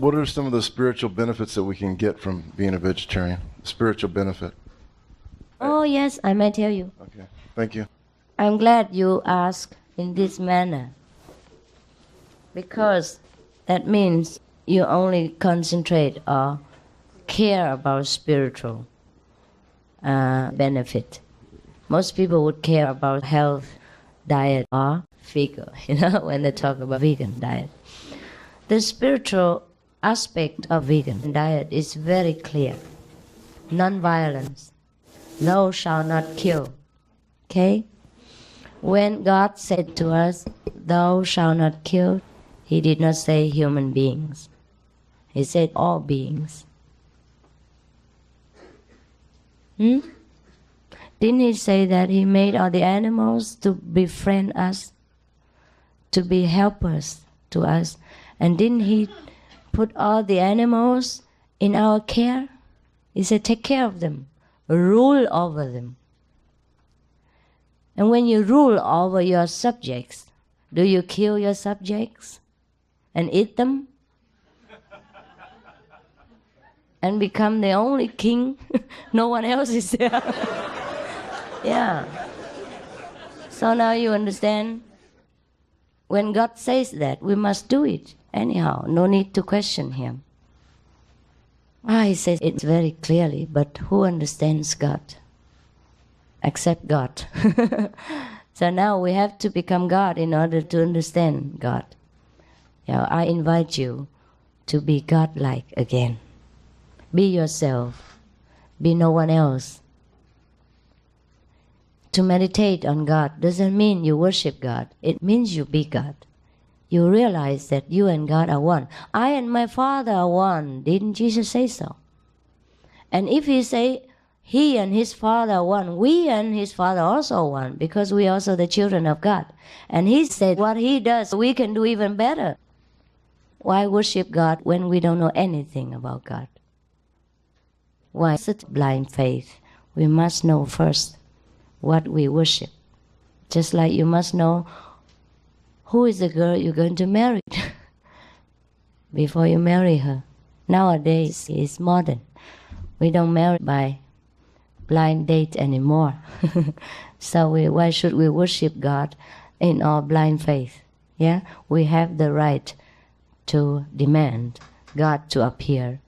what are some of the spiritual benefits that we can get from being a vegetarian? Spiritual benefit. Oh, yes, I may tell you. Okay, thank you. I'm glad you asked in this manner, because that means you only concentrate or care about spiritual benefit. Most people would care about health, diet, or vegan, when they talk about vegan diet. The spiritual aspect of vegan diet is very clear. Non-violence. Thou shalt not kill. Okay? When God said to us, thou shalt not kill, He did not say human beings. He said all beings. Didn't He say that He made all the animals to befriend us, to be helpers to us? And didn't He put all the animals in our care? He said, take care of them, rule over them. And when you rule over your subjects, do you kill your subjects and eat them? And become the only king? No one else is there. Yeah. So now you understand? When God says that, we must do it anyhow. No need to question Him. He says it very clearly, but who understands God? Except God. So now we have to become God in order to understand God. I invite you to be God-like again. Be yourself. Be no one else. To meditate on God doesn't mean you worship God. It means you be God. You realize that you and God are one. I and my Father are one. Didn't Jesus say so? And if He say He and His Father are one, we and His Father also are one, because we are also the children of God. And He said what He does, we can do even better. Why worship God when we don't know anything about God? Why such blind faith? We must know first what we worship. Just like you must know who is the girl you're going to marry before you marry her. Nowadays, it's modern. We don't marry by blind date anymore. So why should we worship God in our blind faith? Yeah, we have the right to demand God to appear,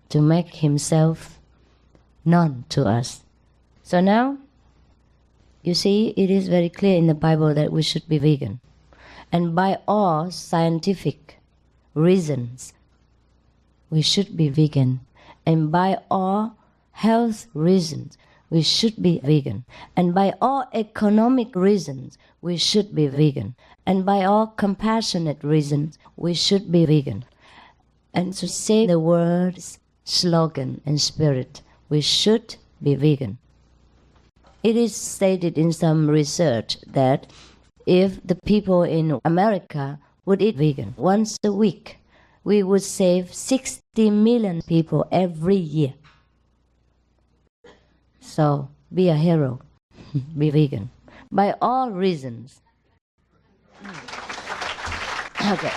to make Himself known to us. So now, you see, it is very clear in the Bible that we should be vegan. And by all scientific reasons, we should be vegan. And by all health reasons, we should be vegan. And by all economic reasons, we should be vegan. And by all compassionate reasons, we should be vegan. And to say the words, slogan, and spirit, we should be vegan. It is stated in some research that if the people in America would eat vegan once a week, we would save 60 million people every year. So be a hero, be vegan, by all reasons. Okay.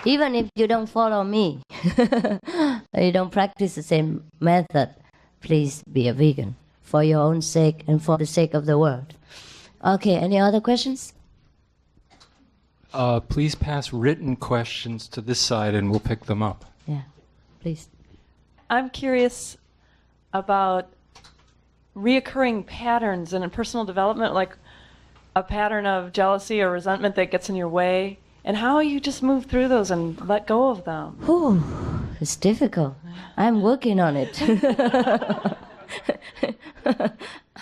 Even if you don't follow me, you don't practice the same method, please be a vegan for your own sake and for the sake of the world. Okay, any other questions? Please pass written questions to this side and we'll pick them up. Yeah, please. I'm curious about reoccurring patterns in personal development, like a pattern of jealousy or resentment that gets in your way, and how you just move through those and let go of them. Whew, it's difficult. I'm working on it.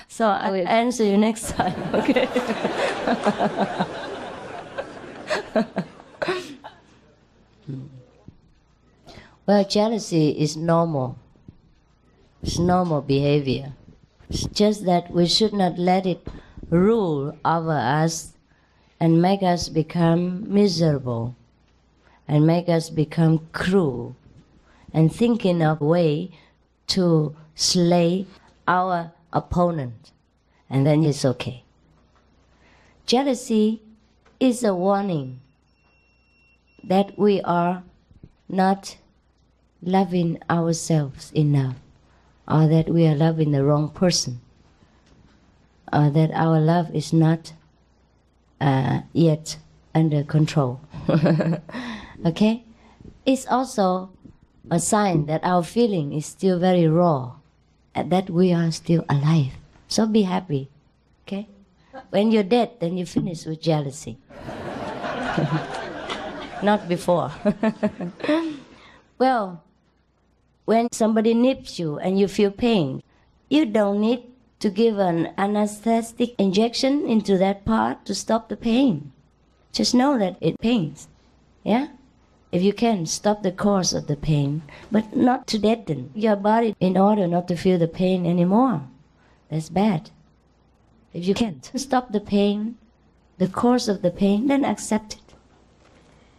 So I will answer you next time, okay? Well, jealousy is normal. It's normal behavior. It's just that we should not let it rule over us and make us become miserable and make us become cruel and thinking of a way to slay our opponent. And then it's okay. Jealousy is a warning that we are not loving ourselves enough, or that we are loving the wrong person, or that our love is not yet under control. Okay? It's also a sign that our feeling is still very raw, and that we are still alive. So be happy. Okay? When you're dead, then you finish with jealousy. Not before. Well, when somebody nips you and you feel pain, you don't need to give an anesthetic injection into that part to stop the pain. Just know that it pains. Yeah? If you can, stop the course of the pain, but not to deaden your body in order not to feel the pain anymore. That's bad. If you can't stop the pain, the course of the pain, then accept it.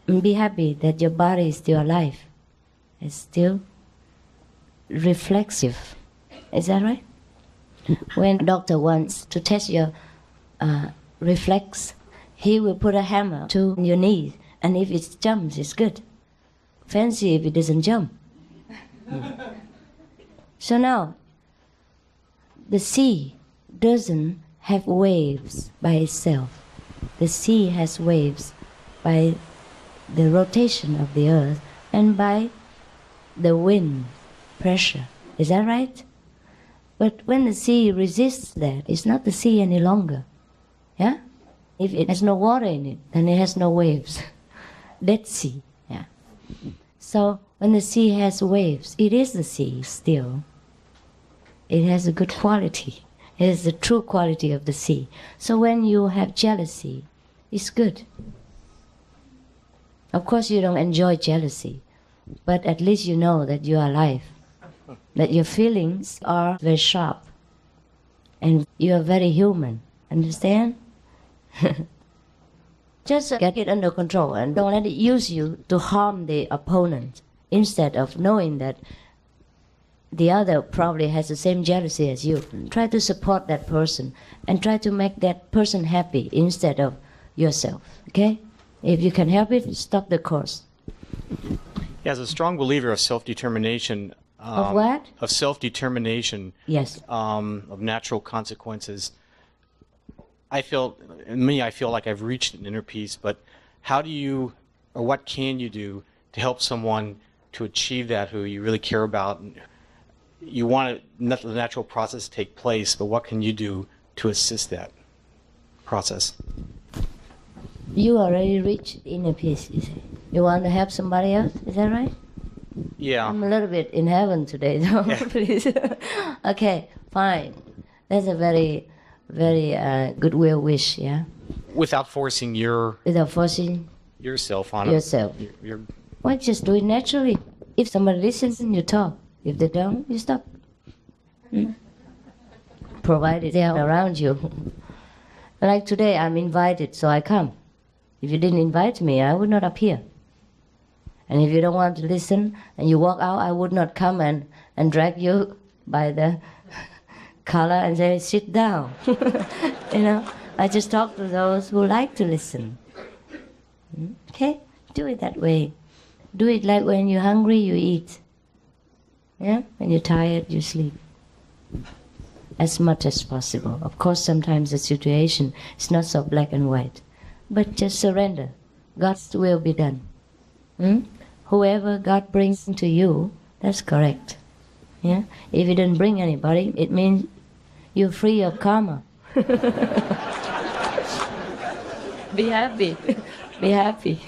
And be happy that your body is still alive. It's still reflexive. Is that right? When a doctor wants to test your reflex, he will put a hammer to your knee, and if it jumps, it's good. Fancy if it doesn't jump. So now, the sea doesn't have waves by itself. The sea has waves by the rotation of the earth and by the wind pressure. Is that right? But when the sea resists that, it's not the sea any longer. Yeah? If it has no water in it, then it has no waves. Dead sea. Yeah. So when the sea has waves, it is the sea still. It has a good quality. It is the true quality of the sea. So when you have jealousy, it's good. Of course you don't enjoy jealousy, but at least you know that you are alive, that your feelings are very sharp, and you are very human. Understand? Just get it under control and don't let it use you to harm the opponent, instead of knowing that the other probably has the same jealousy as you. Try to support that person and try to make that person happy instead of yourself. Okay? If you can help it, stop the course. Yeah, as a strong believer of self-determination. Of what? Of self-determination. Yes. Of natural consequences. I feel like I've reached an inner peace, but how do you, or what can you do to help someone to achieve that who you really care about? And you want the natural process to take place, but what can you do to assist that process? You already reached inner peace, you say. You want to help somebody else? Is that right? Yeah. I'm a little bit in heaven today, though. Yeah. Please. Okay, fine. That's a very, very goodwill wish, yeah? Without forcing Without forcing yourself on yourself. Your Well, just do it naturally. If somebody listens, you talk. If they don't, you stop. Provided they are around you. Like today, I'm invited, so I come. If you didn't invite me, I would not appear. And if you don't want to listen and you walk out, I would not come and drag you by the collar and say, sit down. You know, I just talk to those who like to listen. Okay? Do it that way. Do it like when you're hungry, you eat. Yeah? When you're tired, you sleep. As much as possible. Of course, sometimes the situation is not so black and white. But just surrender. God's will be done. Whoever God brings to you, that's correct. Yeah? If He didn't bring anybody, it means you're free of karma. Be happy. Be happy.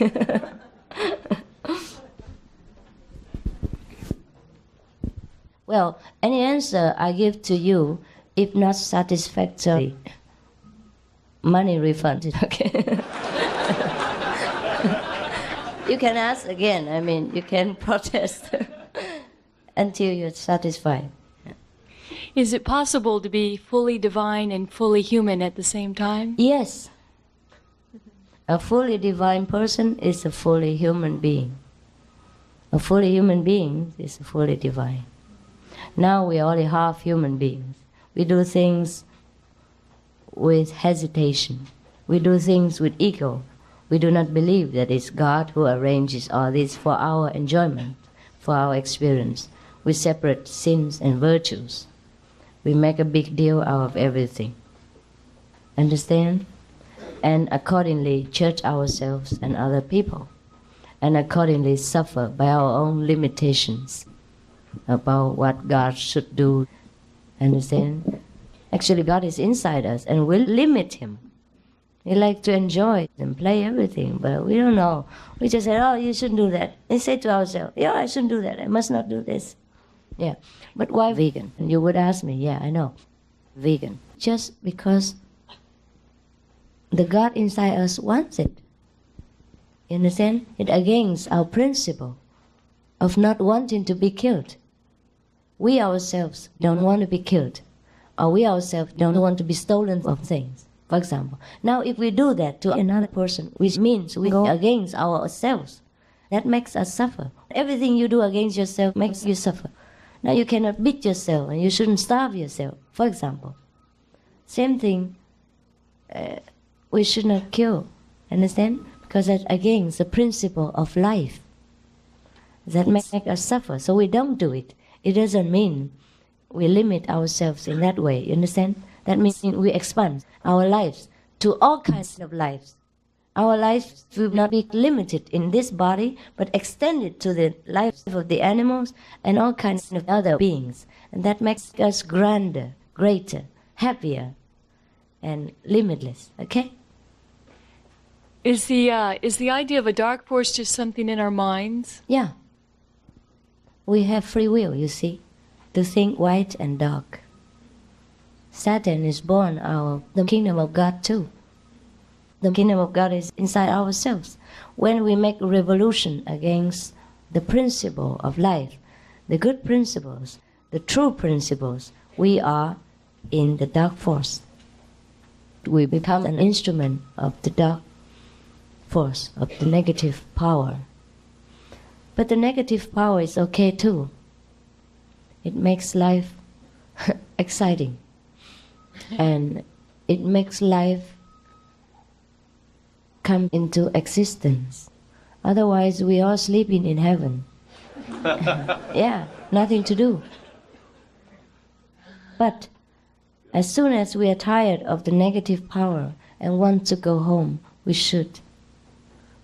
Well, any answer I give to you, if not satisfactory, money refunded, okay? You can ask again. I mean, you can protest until you're satisfied. Is it possible to be fully divine and fully human at the same time? Yes. A fully divine person is a fully human being. A fully human being is fully divine. Now we're only half human beings. We do things with hesitation. We do things with ego. We do not believe that it's God who arranges all this for our enjoyment, for our experience. We separate sins and virtues. We make a big deal out of everything. Understand? And accordingly judge ourselves and other people. And accordingly suffer by our own limitations about what God should do. Understand? Actually, God is inside us and we'll limit Him. We like to enjoy and play everything, but we don't know. We just say, oh, you shouldn't do that. And say to ourselves, yeah, I shouldn't do that. I must not do this. Yeah. But why vegan? And you would ask me, yeah, I know. Vegan. Just because the God inside us wants it. You understand? It's against our principle of not wanting to be killed. We ourselves don't want to be killed. Or we ourselves don't want to be stolen of things. For example, now if we do that to another person, which means we go against ourselves, that makes us suffer. Everything you do against yourself makes you suffer. Now you cannot beat yourself and you shouldn't starve yourself, for example. Same thing, we should not kill, understand? Because that's against the principle of life. That makes us suffer, so we don't do it. It doesn't mean we limit ourselves in that way, you understand? That means we expand our lives to all kinds of lives. Our lives will not be limited in this body, but extended to the lives of the animals and all kinds of other beings. And that makes us grander, greater, happier, and limitless, okay? Is the idea of a dark force just something in our minds? Yeah. We have free will, you see, to think white and dark. Satan is born out of the kingdom of God too. The kingdom of God is inside ourselves. When we make a revolution against the principle of life, the good principles, the true principles, we are in the dark force. We become an instrument of the dark force, of the negative power. But the negative power is okay too. It makes life exciting. And it makes life come into existence. Otherwise, we are sleeping in heaven. Yeah, nothing to do. But as soon as we are tired of the negative power and want to go home, we should.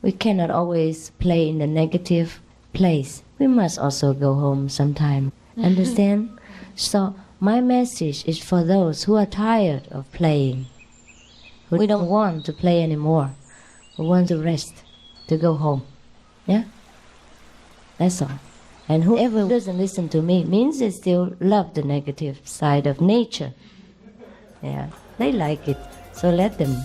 We cannot always play in the negative place. We must also go home sometime. Understand? So my message is for those who are tired of playing. We don't want to play anymore. We want to rest, to go home. Yeah? That's all. And whoever doesn't listen to me means they still love the negative side of nature. Yeah, they like it. So let them.